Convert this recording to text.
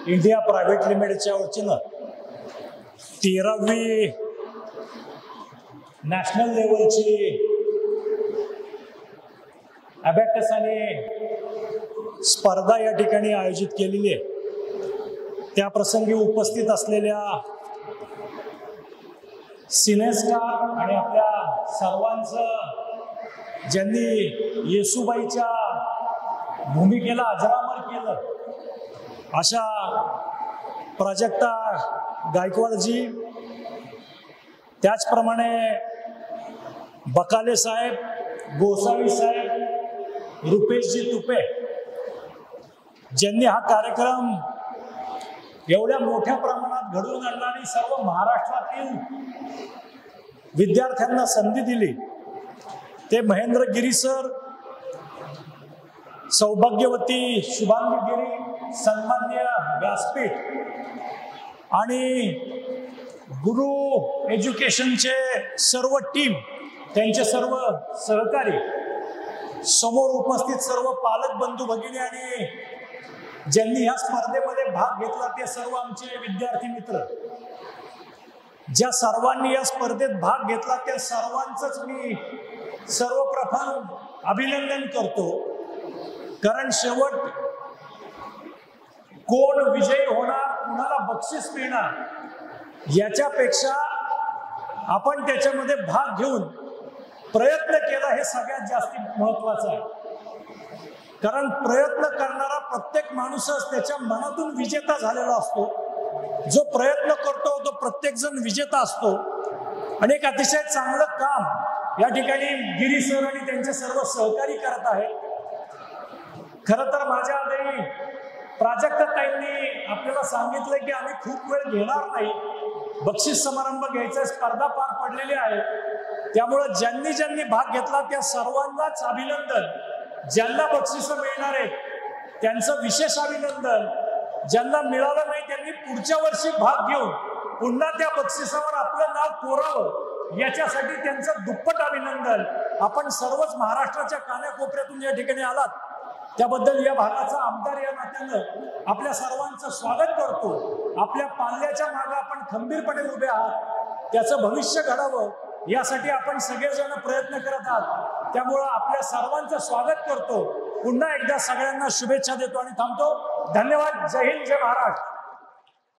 India private लिमिटेडच्या वतीनं 13वी national लेवलची abacus आणि स्पर्धा या ठिकाणी आयोजित केलेली आहे। त्या प्रसंगी उपस्थित असलेल्या सिनेस्टार आणि आपल्या सर्वांचं ज्यांनी येसुबाईच्या भूमिकेला अजरामर केलं अशा प्राजक्ता गायकवाडजी, त्याचप्रमाणे बकाले साहेब, गोसावी साहेब, रुपेशजी तुपे, ज्यांनी हा कार्यक्रम एवढ्या मोठ्या प्रमाणात घडवून आणला आणि सर्व महाराष्ट्रातील विद्यार्थ्यांना संधी दिली, ते महेंद्र गिरी सर, सौभाग्यवती शुभांगी गिरी, सन्माननीय व्यासपीठ आणि गुरु एज्युकेशनचे सर्व टीम, त्यांचे सर्व सहकारी, समोर उपस्थित सर्व पालक बंधू भगिनी आणि ज्यांनी या स्पर्धेमध्ये भाग घेतला ते सर्व आमचे विद्यार्थी मित्र, ज्या सर्वांनी या स्पर्धेत भाग घेतला त्या सर्वांचंच मी सर्वप्रथम अभिनंदन करतो। कारण शेवट कोण विजयी होणार, कुणाला बक्षीस मिळणार याच्यापेक्षा आपण त्याच्यामध्ये भाग घेऊन प्रयत्न केला हे सगळ्यात जास्त महत्त्वाचं आहे। कारण प्रयत्न करणारा प्रत्येक माणूसच त्याच्या मनातून विजेता झालेला असतो। जो प्रयत्न करतो तो प्रत्येक जण विजेता असतो आणि एक अतिशय चांगलं काम या ठिकाणी गिरी सर आणि त्यांचे सर्व सहकारी करत आहेत। खरं तर माझ्या आधी प्राजक्ताताईंनी आपल्याला सांगितलं की आम्ही खूप वेळ घेणार नाही, बक्षीस समारंभ घ्यायचा, स्पर्धा पार पडलेली आहे, त्यामुळे ज्यांनी ज्यांनी भाग घेतला त्या सर्वांनाच अभिनंदन। ज्यांना बक्षीस मिळणार आहेत त्यांचं विशेष अभिनंदन, ज्यांना मिळालं नाही त्यांनी पुढच्या वर्षी भाग घेऊन पुन्हा त्या बक्षिसावर आपलं नाव कोरावं याच्यासाठी त्यांचं दुप्पट अभिनंदन। आपण सर्वच महाराष्ट्राच्या कानाकोपऱ्यातून या ठिकाणी आलात त्याबद्दल या भागाचा आमदार या नात्यानं आपल्या सर्वांचं स्वागत करतो। आपल्या पाल्याच्या मागे आपण खंबीरपणे उभे आहात, त्याचं भविष्य घडावं यासाठी आपण सगळेजण प्रयत्न करत आहात, त्यामुळं आपल्या सर्वांचं स्वागत करतो। पुन्हा एकदा सगळ्यांना शुभेच्छा देतो आणि थांबतो। धन्यवाद। जय हिंद, जय महाराष्ट्र।